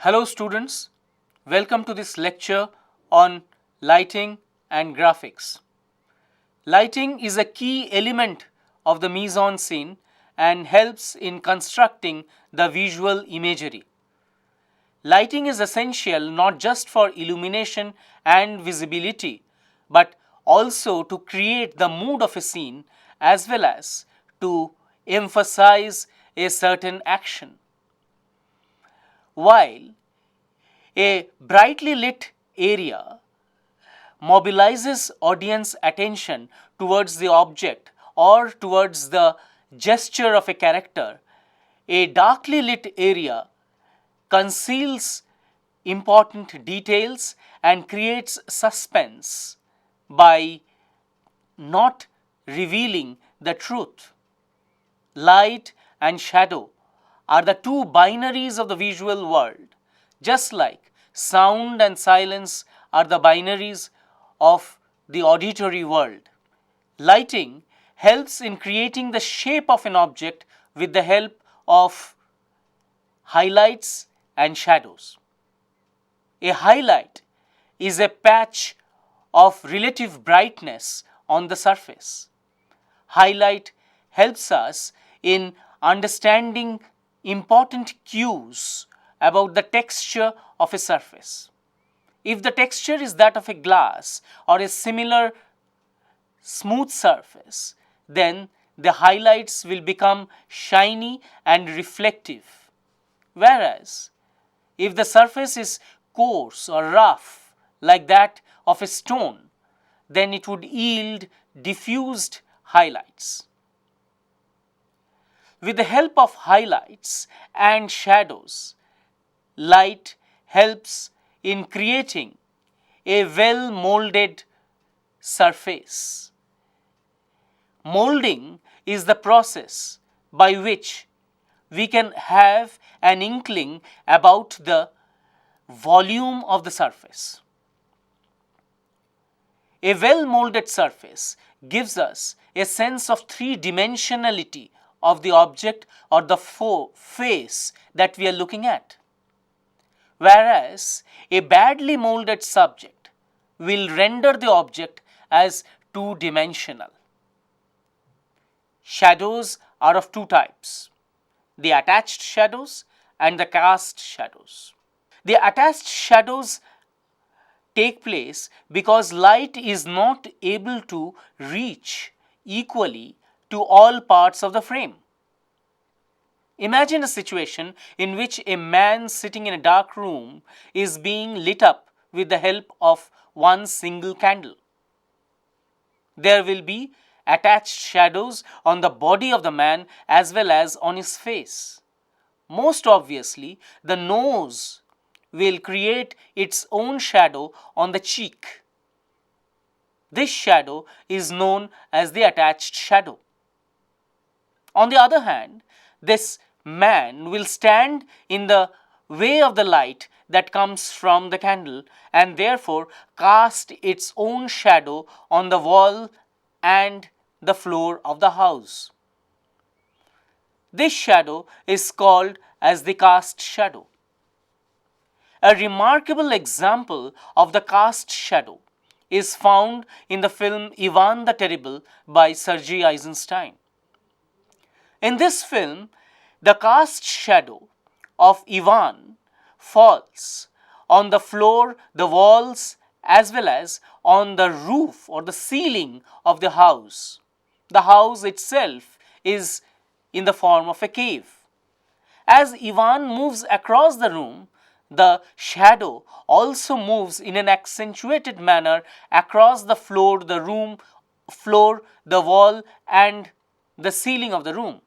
Hello students, welcome to this lecture on lighting and graphics. Lighting is a key element of the mise-en-scene and helps in constructing the visual imagery. Lighting is essential not just for illumination and visibility, but also to create the mood of a scene as well as to emphasize a certain action. While a brightly lit area mobilizes audience attention towards the object or towards the gesture of a character, a darkly lit area conceals important details and creates suspense by not revealing the truth. Light and shadow are the two binaries of the visual world, just like sound and silence are the binaries of the auditory world. Lighting helps in creating the shape of an object with the help of highlights and shadows. A highlight is a patch of relative brightness on the surface. Highlight helps us in understanding important cues about the texture of a surface. If the texture is that of a glass or a similar smooth surface, then the highlights will become shiny and reflective. Whereas, if the surface is coarse or rough, like that of a stone, then it would yield diffused highlights. With the help of highlights and shadows, light helps in creating a well-molded surface. Molding is the process by which we can have an inkling about the volume of the surface. A well-molded surface gives us a sense of three-dimensionality of the object or the face that we are looking at. Whereas a badly molded subject will render the object as two-dimensional. Shadows are of two types: the attached shadows and the cast shadows. The attached shadows take place because light is not able to reach equally to all parts of the frame. Imagine a situation in which a man sitting in a dark room is being lit up with the help of one single candle. There will be attached shadows on the body of the man as well as on his face. Most obviously, the nose will create its own shadow on the cheek. This shadow is known as the attached shadow. On the other hand, this man will stand in the way of the light that comes from the candle and therefore cast its own shadow on the wall and the floor of the house. This shadow is called as the cast shadow. A remarkable example of the cast shadow is found in the film Ivan the Terrible by Sergei Eisenstein. In this film, the cast shadow of Ivan falls on the floor, the walls, as well as on the roof or the ceiling of the house. The house itself is in the form of a cave. As Ivan moves across the room, the shadow also moves in an accentuated manner across the floor, the wall, and the ceiling of the room.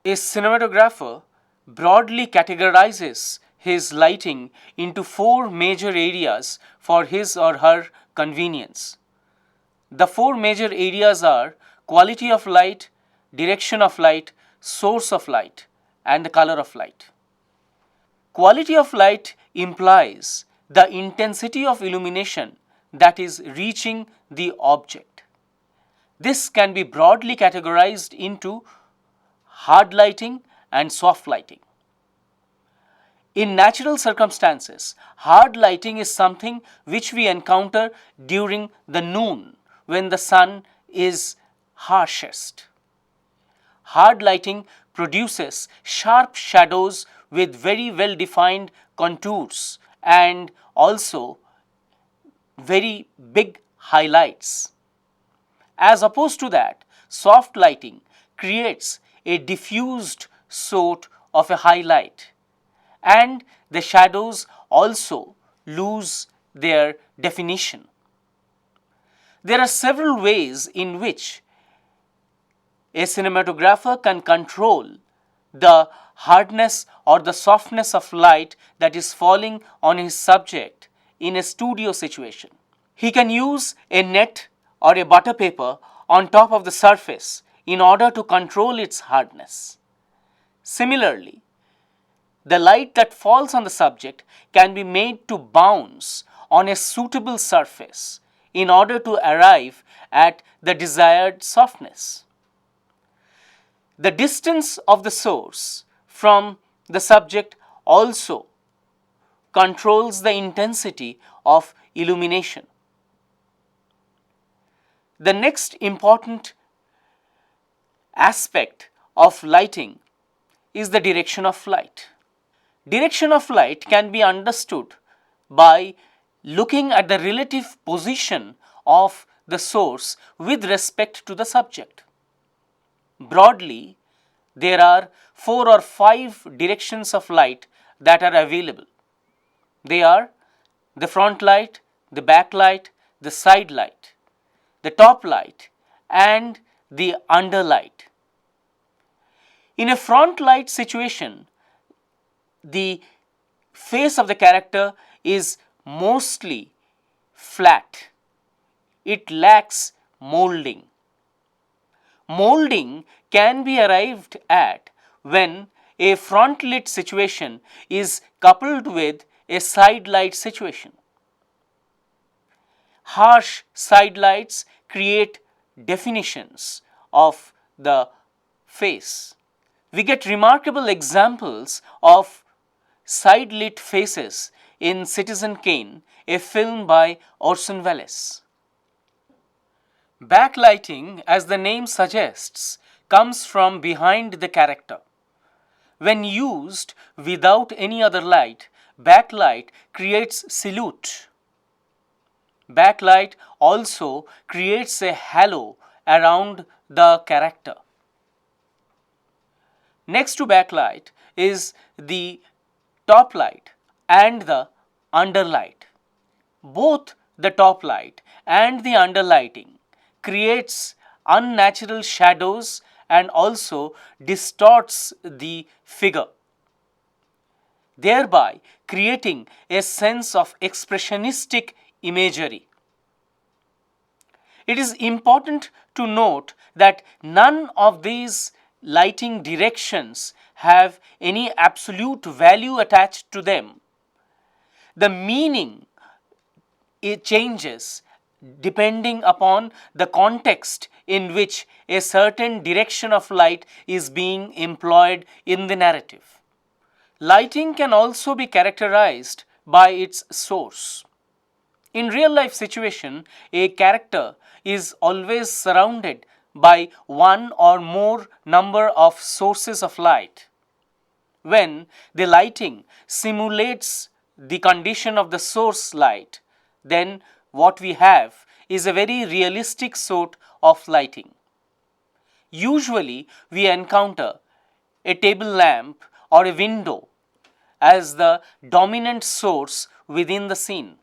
A cinematographer broadly categorizes his lighting into four major areas for his or her convenience. The four major areas are quality of light, direction of light, source of light, and the color of light. Quality of light implies the intensity of illumination that is reaching the object. This can be broadly categorized into hard lighting and soft lighting. In natural circumstances, hard lighting is something which we encounter during the noon when the sun is harshest. Hard lighting produces sharp shadows with very well defined contours and also very big highlights. As opposed to that, soft lighting creates a diffused sort of a highlight, and the shadows also lose their definition. There are several ways in which a cinematographer can control the hardness or the softness of light that is falling on his subject in a studio situation. He can use a net or a butter paper on top of the surface in order to control its hardness. Similarly, the light that falls on the subject can be made to bounce on a suitable surface in order to arrive at the desired softness. The distance of the source from the subject also controls the intensity of illumination. The next important aspect of lighting is the direction of light. Direction of light can be understood by looking at the relative position of the source with respect to the subject. Broadly, there are 4 or 5 directions of light that are available. They are the front light, the back light, the side light, the top light, and the under light. In a front light situation, the face of the character is mostly flat. It lacks molding. Molding can be arrived at when a front lit situation is coupled with a side light situation. Harsh side lights create definitions of the face. We get remarkable examples of side lit faces in Citizen Kane, a film by Orson Welles. Backlighting, as the name suggests, comes from behind the character. When used without any other light, backlight creates silhouette. Backlight also creates a halo around the character. Next to backlight is the top light and the underlight. Both the top light and the underlighting creates unnatural shadows and also distorts the figure, thereby creating a sense of expressionistic imagery. It is important to note that none of these lighting directions have any absolute value attached to them. The meaning it changes depending upon the context in which a certain direction of light is being employed in the narrative. Lighting can also be characterized by its source. In real life situation, a character is always surrounded by one or more number of sources of light. When the lighting simulates the condition of the source light, then what we have is a very realistic sort of lighting. Usually, we encounter a table lamp or a window as the dominant source within the scene.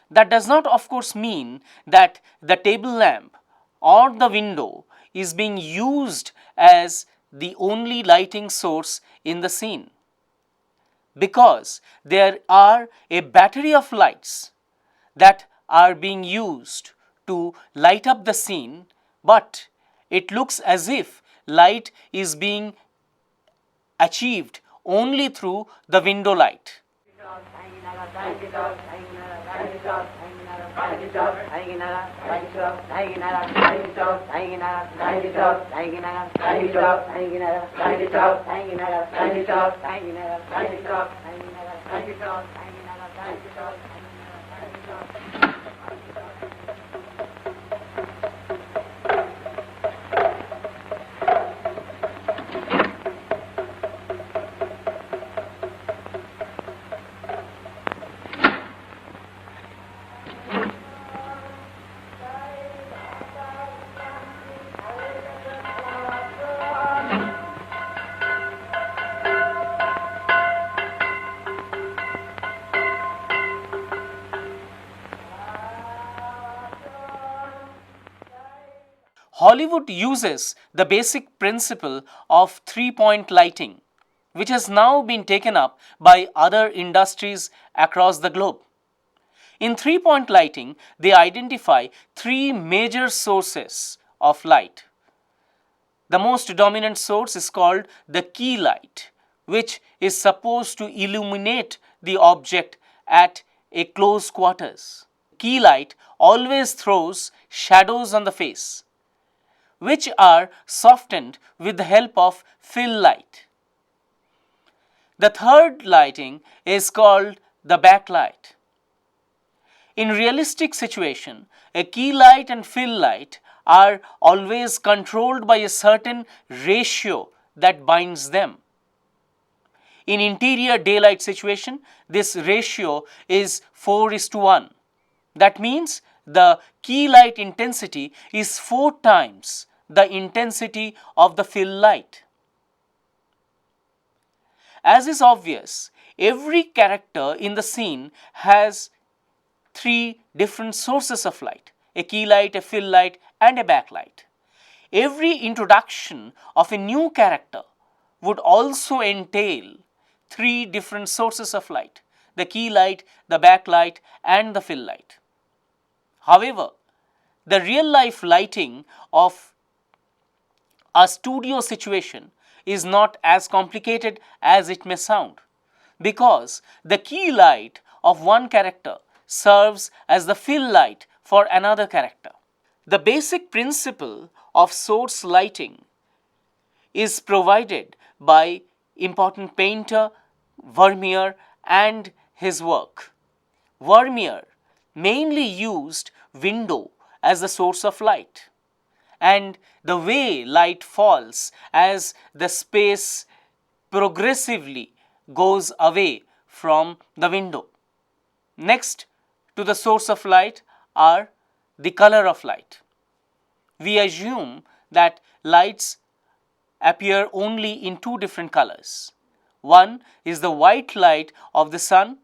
That does not, of course, mean that the table lamp or the window is being used as the only lighting source in the scene, because there are a battery of lights that are being used to light up the scene, but it looks as if light is being achieved only through the window light. Hollywood uses the basic principle of three-point lighting, which has now been taken up by other industries across the globe. In three-point lighting, they identify three major sources of light. The most dominant source is called the key light, which is supposed to illuminate the object at a close quarters. Key light always throws shadows on the face, which are softened with the help of fill light. The third lighting is called the backlight. In realistic situation, a key light and fill light are always controlled by a certain ratio that binds them. In interior daylight situation, this ratio is 4:1. That means the key light intensity is 4 times the intensity of the fill light. As is obvious, every character in the scene has 3 different sources of light: a key light, a fill light, and a backlight. Every introduction of a new character would also entail 3 different sources of light: the key light, the backlight, and the fill light. However, the real life lighting of a studio situation is not as complicated as it may sound, because the key light of one character serves as the fill light for another character. The basic principle of source lighting is provided by important painter Vermeer and his work. Vermeer mainly used window as the source of light, and the way light falls as the space progressively goes away from the window. Next to the source of light are the color of light. We assume that lights appear only in 2 different colors. One is the white light of the sun,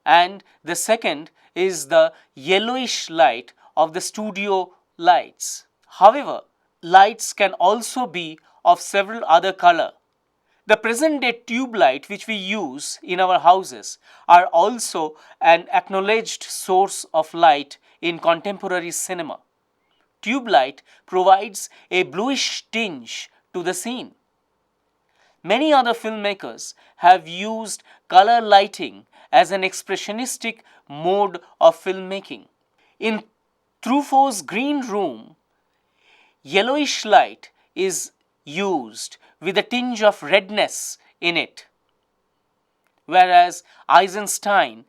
and the second is the yellowish light of the studio lights. However, lights can also be of several other colors. The present day tube light which we use in our houses are also an acknowledged source of light in contemporary cinema. Tube light provides a bluish tinge to the scene. Many other filmmakers have used color lighting as an expressionistic mode of filmmaking. In Truffaut's Green Room, yellowish light is used with a tinge of redness in it, whereas Eisenstein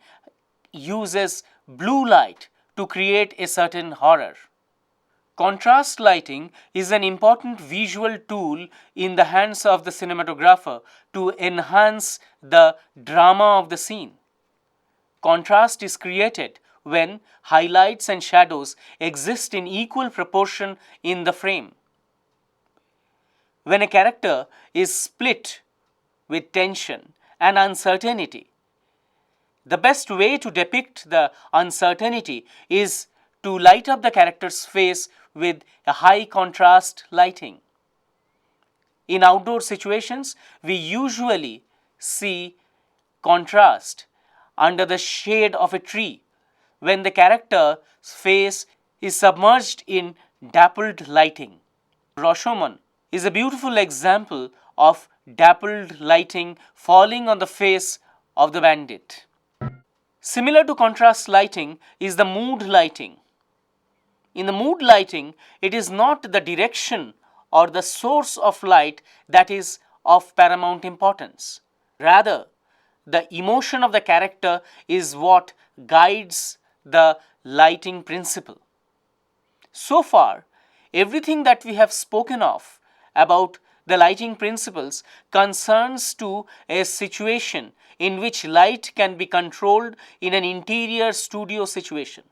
uses blue light to create a certain horror. Contrast lighting is an important visual tool in the hands of the cinematographer to enhance the drama of the scene. Contrast is created when highlights and shadows exist in equal proportion in the frame. When a character is split with tension and uncertainty, the best way to depict the uncertainty is to light up the character's face with a high contrast lighting. In outdoor situations, we usually see contrast under the shade of a tree when the character's face is submerged in dappled lighting. Rashomon is a beautiful example of dappled lighting falling on the face of the bandit. Similar to contrast lighting is the mood lighting. In the mood lighting, it is not the direction or the source of light that is of paramount importance. Rather, the emotion of the character is what guides the lighting principle. So far, everything that we have spoken of about the lighting principles concerns to a situation in which light can be controlled in an interior studio situation.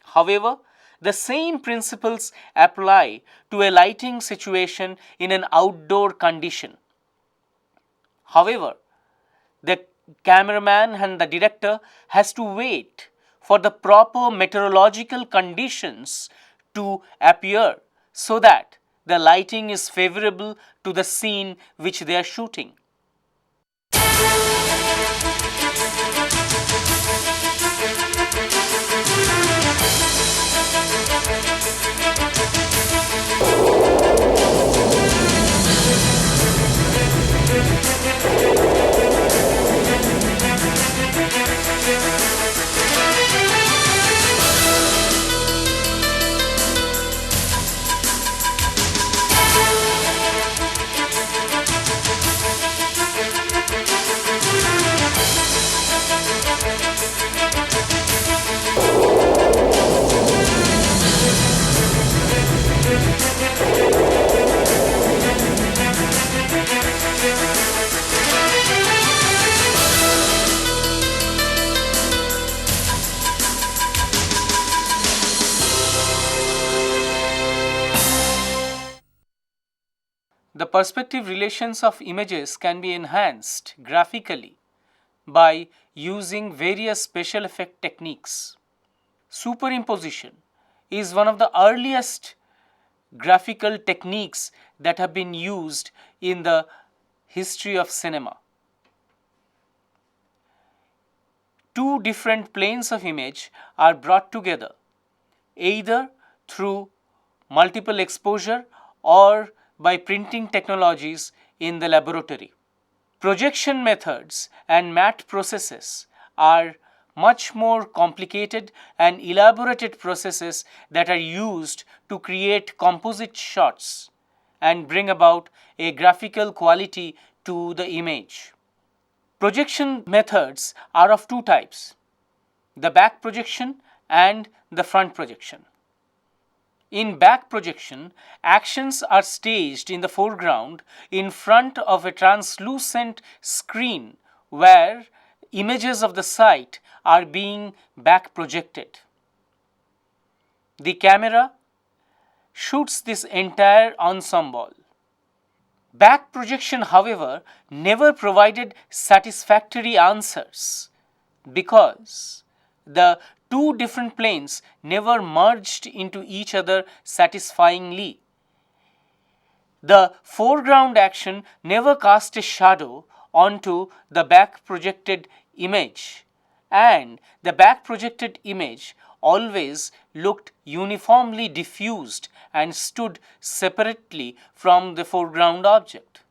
However, the same principles apply to a lighting situation in an outdoor condition. However, the cameraman and the director has to wait for the proper meteorological conditions to appear so that the lighting is favorable to the scene which they are shooting. The perspective relations of images can be enhanced graphically by using various special effect techniques. Superimposition is one of the earliest graphical techniques that have been used in the history of cinema. Two different planes of image are brought together either through multiple exposure or by printing technologies in the laboratory. Projection methods and matte processes are much more complicated and elaborated processes that are used to create composite shots and bring about a graphical quality to the image. Projection methods are of two types: the back projection and the front projection. In back projection, actions are staged in the foreground in front of a translucent screen where images of the site are being back projected. The camera shoots this entire ensemble. Back projection, however, never provided satisfactory answers because the two different planes never merged into each other satisfyingly. The foreground action never cast a shadow onto the back projected image, and the back projected image always looked uniformly diffused and stood separately from the foreground object.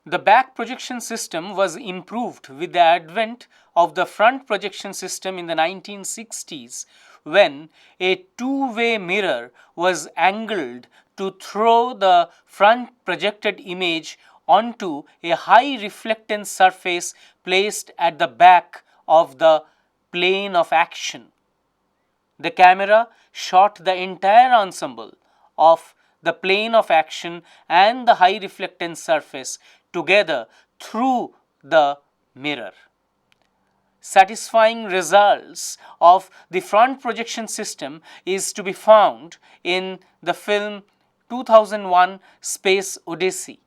The back projection system was improved with the advent of the front projection system in the 1960s, when a two-way mirror was angled to throw the front projected image onto a high reflectance surface placed at the back of the plane of action. The camera shot the entire ensemble of the plane of action and the high reflectance surface together through the mirror. Satisfying results of the front projection system is to be found in the film 2001 Space Odyssey.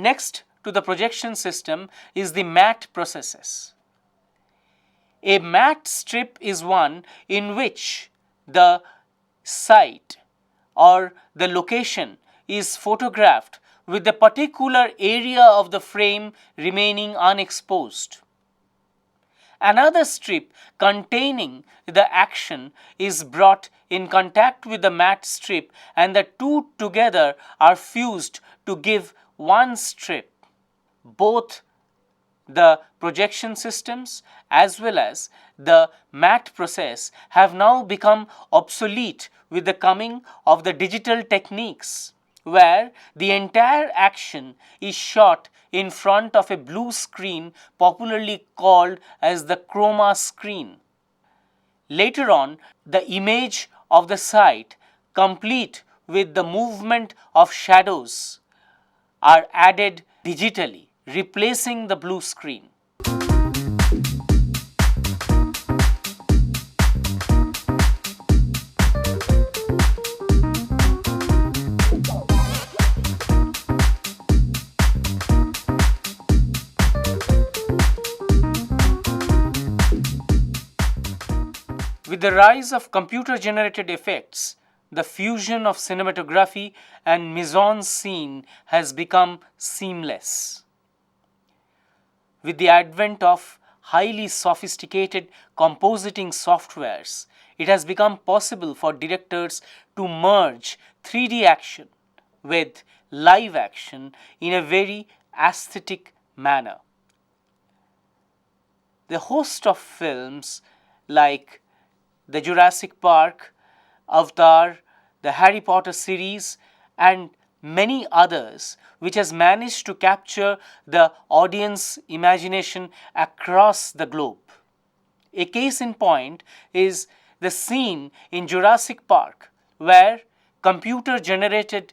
Next to the projection system is the matte processes. A matte strip is one in which the site or the location is photographed with the particular area of the frame remaining unexposed. Another strip containing the action is brought in contact with the matte strip, and the two together are fused to give one strip. Both the projection systems as well as the matte process have now become obsolete with the coming of the digital techniques, where the entire action is shot in front of a blue screen popularly called as the chroma screen. Later on, the image of the site, complete with the movement of shadows, are added digitally, replacing the blue screen. With the rise of computer-generated effects, the fusion of cinematography and mise-en-scene has become seamless. With the advent of highly sophisticated compositing softwares, it has become possible for directors to merge 3D action with live action in a very aesthetic manner. The host of films like the Jurassic Park, Avatar, the Harry Potter series, and many others, which has managed to capture the audience imagination across the globe. A case in point is the scene in Jurassic Park where computer-generated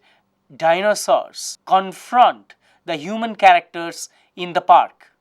dinosaurs confront the human characters in the park.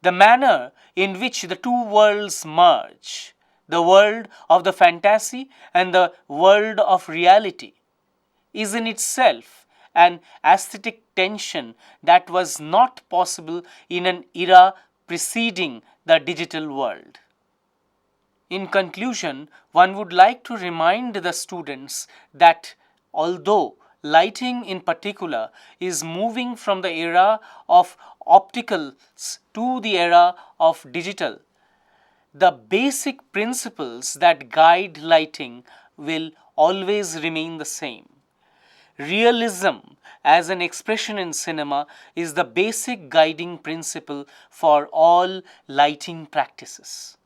The manner in which the two worlds merge, the world of the fantasy and the world of reality, is in itself an aesthetic tension that was not possible in an era preceding the digital world. In conclusion, one would like to remind the students that although lighting in particular is moving from the era of opticals to the era of digital, the basic principles that guide lighting will always remain the same. Realism as an expression in cinema is the basic guiding principle for all lighting practices.